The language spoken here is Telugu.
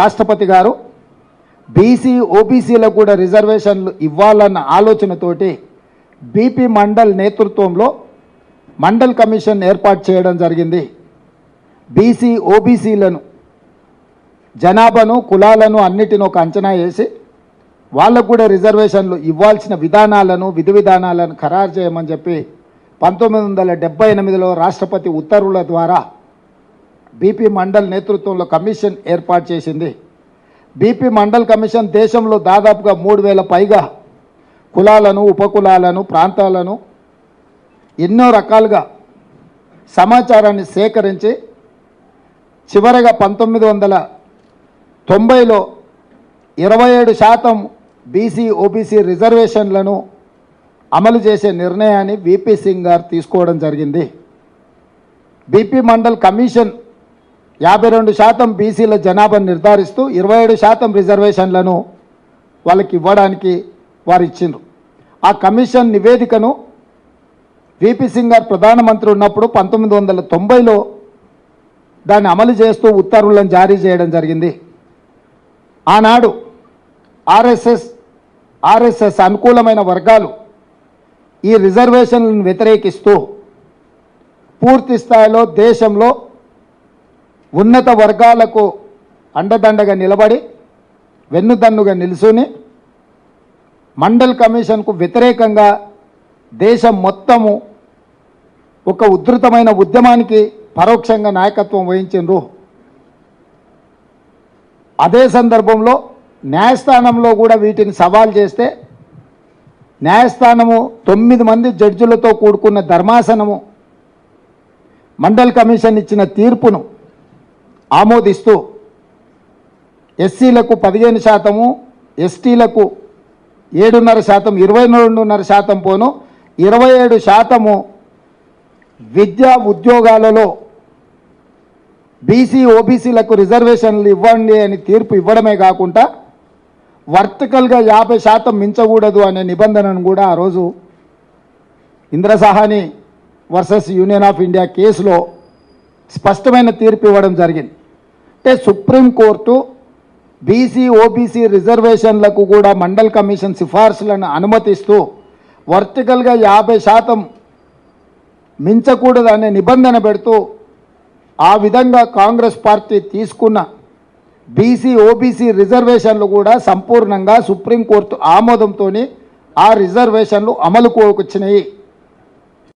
రాష్ట్రపతి గారు బీసీ ఓబీసీలకు కూడా రిజర్వేషన్లు ఇవ్వాలన్న ఆలోచనతోటి బీపీ మండల్ నేతృత్వంలో మండల్ కమిషన్ ఏర్పాటు చేయడం జరిగింది. బీసీ ఓబీసీలను జనాభాను కులాలను అన్నిటిని ఒక అంచనా వేసి వాళ్ళకు కూడా రిజర్వేషన్లు ఇవ్వాల్సిన విధానాలను విధి విధానాలను ఖరారు చేయమని చెప్పి 1978లో రాష్ట్రపతి ఉత్తర్వుల ద్వారా బీపీ మండల్ నేతృత్వంలో కమిషన్ ఏర్పాటు చేసింది. బీపీ మండల్ కమిషన్ దేశంలో దాదాపుగా 3000 పైగా కులాలను ఉపకులాలను ప్రాంతాలను ఎన్నో రకాలుగా సమాచారాన్ని సేకరించి చివరగా 1990లో 27% బీసీ ఓబీసీ రిజర్వేషన్లను అమలు చేసే నిర్ణయాన్ని వీపీ సింగ్ గారు తీసుకోవడం జరిగింది. బీపీ మండల్ కమిషన్ 52% బీసీల జనాభాను నిర్ధారిస్తూ 27% రిజర్వేషన్లను వాళ్ళకి ఇవ్వడానికి వారు ఇచ్చిండ్రు. ఆ కమిషన్ నివేదికను వీపీ సింగ్ గారు ప్రధానమంత్రి ఉన్నప్పుడు 1990లో దాన్ని అమలు చేస్తూ ఉత్తర్వులను జారీ చేయడం జరిగింది. ఆనాడు ఆర్ఎస్ఎస్ అనుకూలమైన వర్గాలు ఈ రిజర్వేషన్లను వ్యతిరేకిస్తూ పూర్తి స్థాయిలో దేశంలో ఉన్నత వర్గాలకు అండదండగా నిలబడి వెన్నుదన్నుగా నిలుచుని మండల్ కమిషన్కు వ్యతిరేకంగా దేశం మొత్తము ఒక ఉధృతమైన ఉద్యమానికి పరోక్షంగా నాయకత్వం వహించిండ్రు. అదే సందర్భంలో న్యాయస్థానంలో కూడా వీటిని సవాల్ చేస్తే న్యాయస్థానము 9 మంది జడ్జిలతో కూడుకున్న ధర్మాసనము మండల్ కమిషన్ ఇచ్చిన తీర్పును ఆమోదిస్తూ ఎస్సీలకు 15%, ఎస్టీలకు 7.5%, 22.5% పోను 27% విద్యా ఉద్యోగాలలో బీసీ ఓబీసీలకు రిజర్వేషన్లు ఇవ్వండి అని తీర్పు ఇవ్వడమే కాకుండా వర్టికల్గా 50% మించకూడదు అనే నిబంధనను కూడా ఆ రోజు ఇంద్రసాహాని వర్సెస్ యూనియన్ ఆఫ్ ఇండియా కేసులో స్పష్టమైన తీర్పు ఇవ్వడం జరిగింది. అంటే సుప్రీంకోర్టు బీసీ ఓబీసీ రిజర్వేషన్లకు కూడా మండల్ కమిషన్ సిఫార్సులను అనుమతిస్తూ వర్టికల్గా 50% మించకూడదు అనే నిబంధన పెడుతూ ఆ విధంగా కాంగ్రెస్ పార్టీ తీసుకున్న బీసీ ఓబీసీ రిజర్వేషన్లు కూడా సంపూర్ణంగా సుప్రీంకోర్టు ఆమోదంతో ఆ రిజర్వేషన్లు అమలుకు వచ్చినాయి.